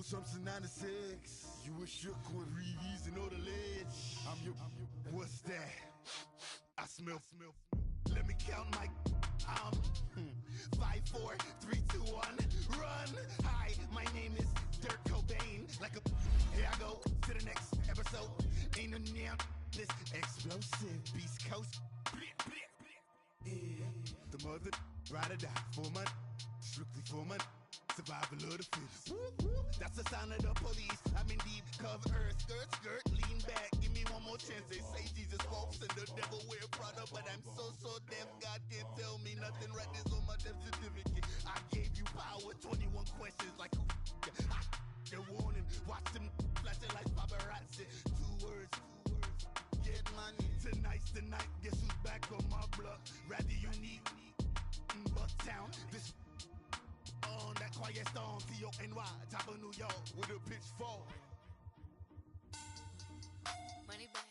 something 96. You were shook with Reeves and all the ledge. I'm your, what's that? I smell. Let me count my, 5, 4, 3, 2, 1, run. Hi, my name is Dirk Cobain. Like a, here I go to the next episode. Ain't no damn this explosive Beast Coast. Yeah. The mother ride or die for my, strictly for my. Survival of the fittest. That's the sound of the police. I'm in deep cover, skirt, lean back. Give me one more chance. They say Jesus walks and the devil wear Prada, but I'm so deaf. God can't tell me nothing. Right this on my death certificate. I gave you power. 21 questions like who? The warning. Watch them flashing like paparazzi. 2 words. Get money. Tonight's the night. Guess who's back on my block? Rather unique. Bucktown. This. On that quiet storm, T-O-N-Y, top of New York, with a pitchfork. Money back.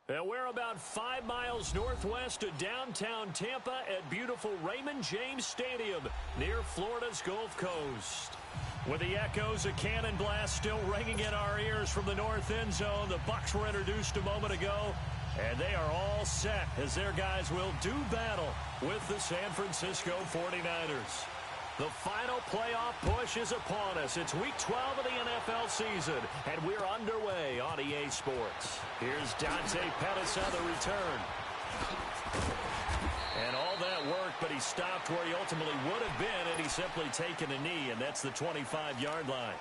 And we're about 5 miles northwest of downtown Tampa at beautiful Raymond James Stadium near Florida's Gulf Coast. With the echoes of cannon blast still ringing in our ears from the north end zone, the Bucs were introduced a moment ago. And they are all set as their guys will do battle with the San Francisco 49ers. The final playoff push is upon us. It's week 12 of the NFL season, and we're underway on EA Sports. Here's Dante Pettis on the return. And all that work, but he stopped where he ultimately would have been had he simply taken a knee, and that's the 25-yard line.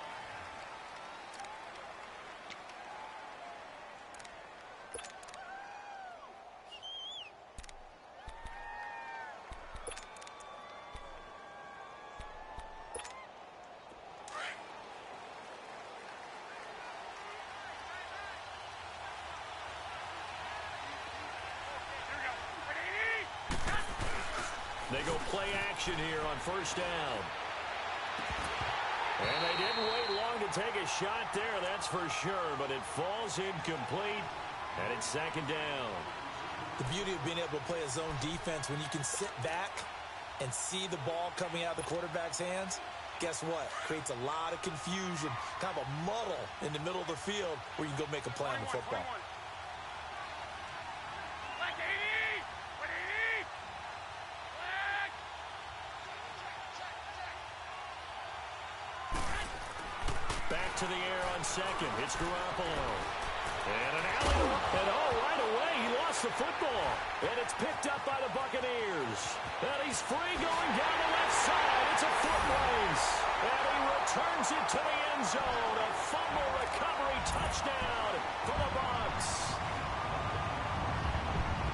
They go play action here on first down. And they didn't wait long to take a shot there, that's for sure. But it falls incomplete, and it's second down. The beauty of being able to play a zone defense when you can sit back and see the ball coming out of the quarterback's hands, guess what? Creates a lot of confusion, kind of a muddle in the middle of the field where you can go make a play on the football. Back to the air on second. It's Garoppolo. And an alley-oop. And right away, he lost the football. And it's picked up by the Buccaneers. And he's free going down the left side. It's a foot race. And he returns it to the end zone. A fumble recovery touchdown for the Bucs.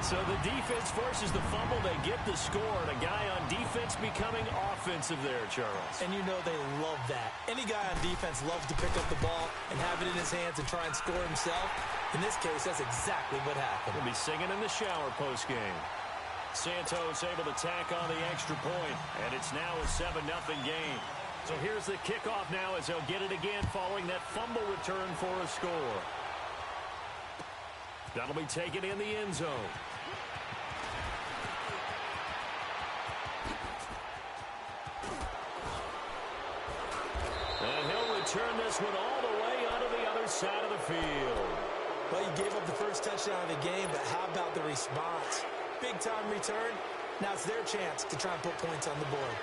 So the defense forces the fumble. They get the score. And a guy on defense becoming offensive there, Charles. And you know they love that. Any guy on defense loves to pick up the ball and have it in his hands and try and score himself. In this case, that's exactly what happened. He'll be singing in the shower postgame. Santos able to tack on the extra point, and it's now a 7-0 game. So here's the kickoff now as they'll get it again following that fumble return for a score. That'll be taken in the end zone. And he'll return this one all the way onto the other side of the field. Well, you gave up the first touchdown of the game, but how about the response? Big-time return. Now it's their chance to try and put points on the board.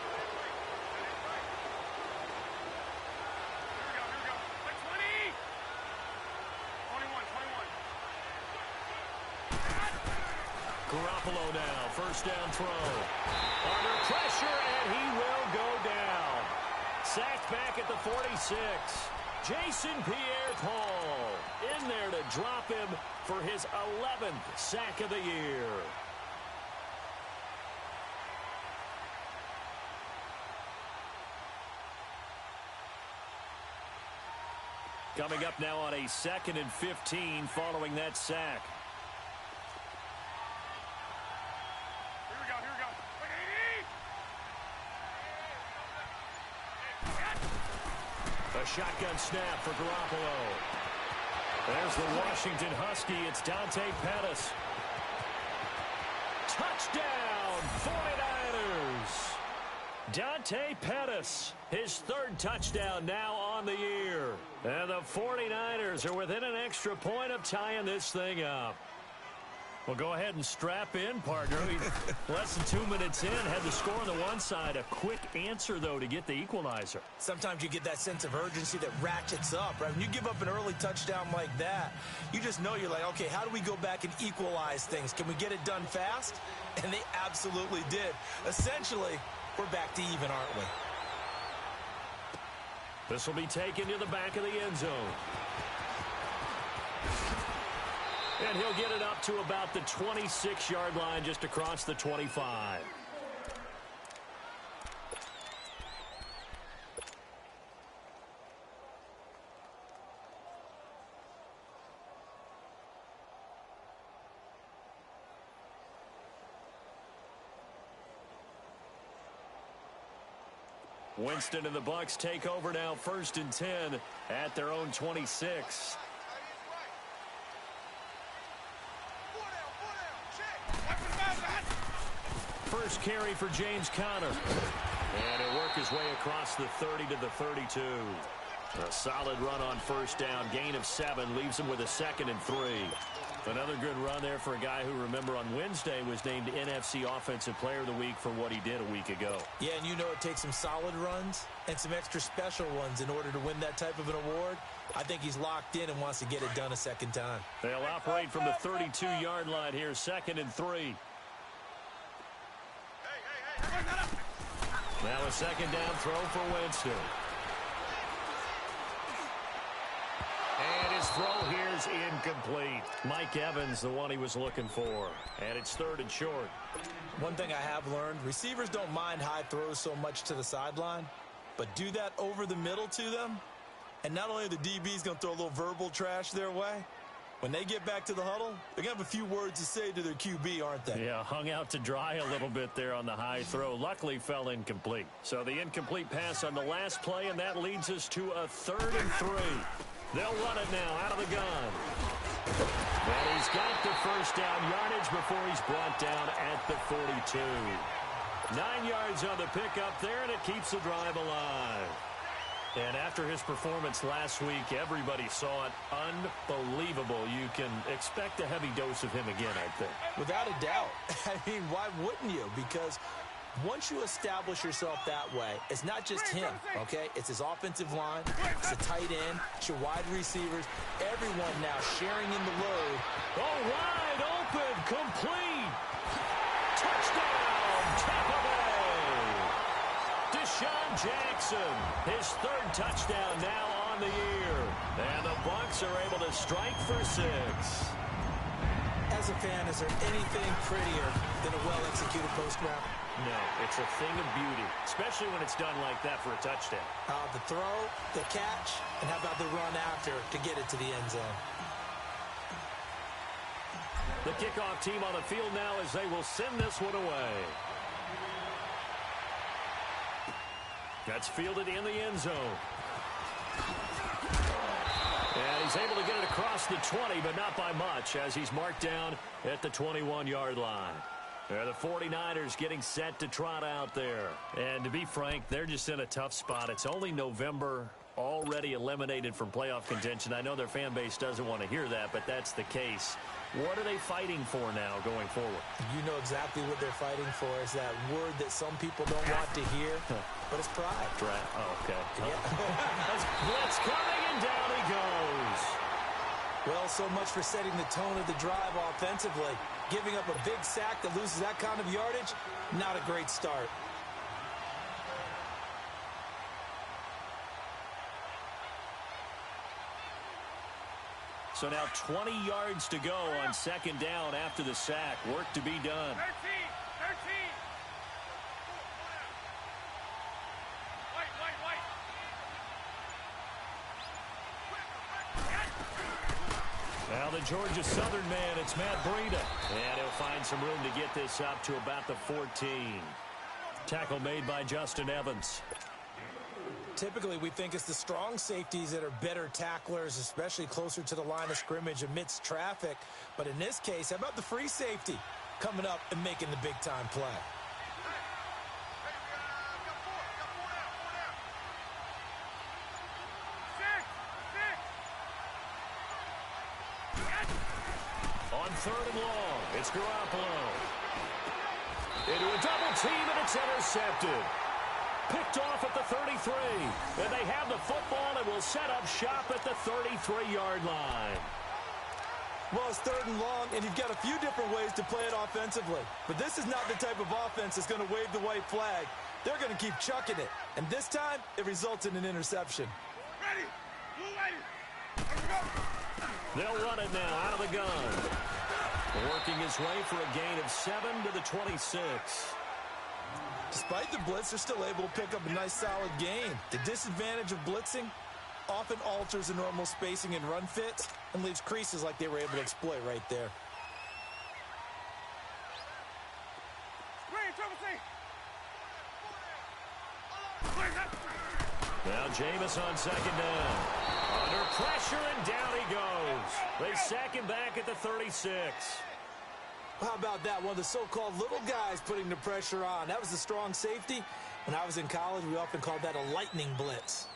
Garoppolo now, first down throw. Under pressure, and he will go down. Sacked back at the 46. Jason Pierre-Paul in there to drop him for his 11th sack of the year. Coming up now on a 2nd and 15 following that sack. A shotgun snap for Garoppolo. There's the Washington Husky. It's Dante Pettis. Touchdown, 49ers. Dante Pettis, his third touchdown now on the year. And the 49ers are within an extra point of tying this thing up. Well, go ahead and strap in, partner. Less than 2 minutes in, had the score on the one side. A quick answer, though, to get the equalizer. Sometimes you get that sense of urgency that ratchets up, right? When you give up an early touchdown like that, you just know you're like, okay, how do we go back and equalize things? Can we get it done fast? And they absolutely did. Essentially, we're back to even, aren't we? This will be taken to the back of the end zone. And he'll get it up to about the 26-yard line, just across the 25. Winston and the Bucs take over now, 1st and 10 at their own 26. First carry for James Conner. And he'll work his way across the 30 to the 32. A solid run on first down. Gain of 7 leaves him with a 2nd and 3. Another good run there for a guy who, remember, on Wednesday was named NFC Offensive Player of the Week for what he did a week ago. Yeah, and you know it takes some solid runs and some extra special ones in order to win that type of an award. I think he's locked in and wants to get it done a second time. They'll operate from the 32-yard line here, 2nd and 3. Now a 2nd down throw for Winston. And his throw here is incomplete. Mike Evans, the one he was looking for. And it's 3rd and short. One thing I have learned, receivers don't mind high throws so much to the sideline, but do that over the middle to them, and not only are the DBs going to throw a little verbal trash their way, when they get back to the huddle, they're going to have a few words to say to their QB, aren't they? Yeah, hung out to dry a little bit there on the high throw. Luckily fell incomplete. So the incomplete pass on the last play, and that leads us to a 3rd and 3. They'll run it now out of the gun. And he's got the first down yardage before he's brought down at the 42. 9 yards on the pickup there, and it keeps the drive alive. And after his performance last week, everybody saw it. Unbelievable. You can expect a heavy dose of him again, I think. Without a doubt. I mean, why wouldn't you? Because once you establish yourself that way, it's not just him, okay? It's his offensive line, it's the tight end, it's your wide receivers, everyone now sharing in the load. Oh, wide open, complete. Touchdown, Tampa Bay. Deshaun Jackson, his 3rd touchdown now on the year. And the Bucs are able to strike for 6. As a fan, is there anything prettier than a well-executed post route? No, it's a thing of beauty, especially when it's done like that for a touchdown. The throw, the catch, and how about the run after to get it to the end zone? The kickoff team on the field now as they will send this one away. That's fielded in the end zone. And he's able to get it across the 20, but not by much, as he's marked down at the 21-yard line. The 49ers getting set to trot out there. And to be frank, they're just in a tough spot. It's only November, already eliminated from playoff contention. I know their fan base doesn't want to hear that, but that's the case. What are they fighting for now going forward? You know exactly what they're fighting for. Is that word that some people don't want to hear, but it's pride. Oh, okay. Yeah. Blitz coming, and down he goes. Well, so much for setting the tone of the drive offensively. Giving up a big sack that loses that kind of yardage, not a great start. So now 20 yards to go on 2nd down after the sack. Work to be done. 13. Now the Georgia Southern man, it's Matt Breida. And he'll find some room to get this up to about the 14. Tackle made by Justin Evans. Typically, we think it's the strong safeties that are better tacklers, especially closer to the line of scrimmage amidst traffic. But in this case, how about the free safety coming up and making the big-time play? On 3rd and long, it's Garoppolo. Into a double team, and it's intercepted. Picked off at the 33. And they have the football and will set up shop at the 33-yard line. Well, it's 3rd and long, and you've got a few different ways to play it offensively. But this is not the type of offense that's going to wave the white flag. They're going to keep chucking it. And this time, it results in an interception. Ready. Blue ready. Here we go. They'll run it now out of the gun. Working his way for a gain of 7 to the 26. Despite the blitz, they're still able to pick up a nice, solid gain. The disadvantage of blitzing often alters the normal spacing and run fits and leaves creases like they were able to exploit right there. Now Jameis on 2nd down. Under pressure, and down he goes. They sack him back at the 36. How about that? One of the so-called little guys putting the pressure on. That was the strong safety. When I was in college, we often called that a lightning blitz.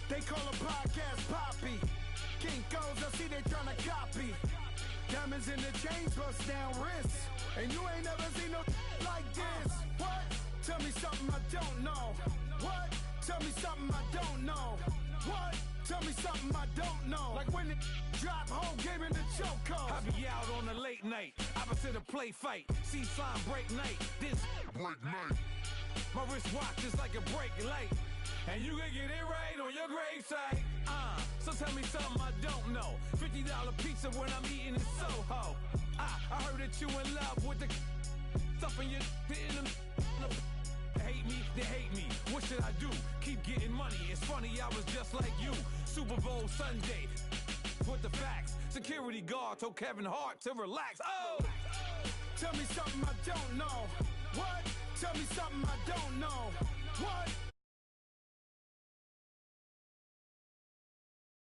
They call a podcast Poppy. King goes, I see they tryna copy. Diamonds in the chains, bust down wrists. And you ain't never seen no like this. What? Tell me something I don't know. What? Tell me something I don't know. What? Tell me something I don't know. Like when it drop whole game in the chokehold. I be out on a late night, opposite a play fight. See slime break night, this break night. My wristwatch is like a break light. And you can get it right on your gravesite. So tell me something I don't know. $50 pizza when I'm eating in Soho. I heard that you in love with the stuff in your in the hate me, they hate me. What should I do? Keep getting money. It's funny, I was just like you. Super Bowl Sunday. With the facts. Security guard told Kevin Hart to relax. Oh! Tell me something I don't know. What? Tell me something I don't know. What?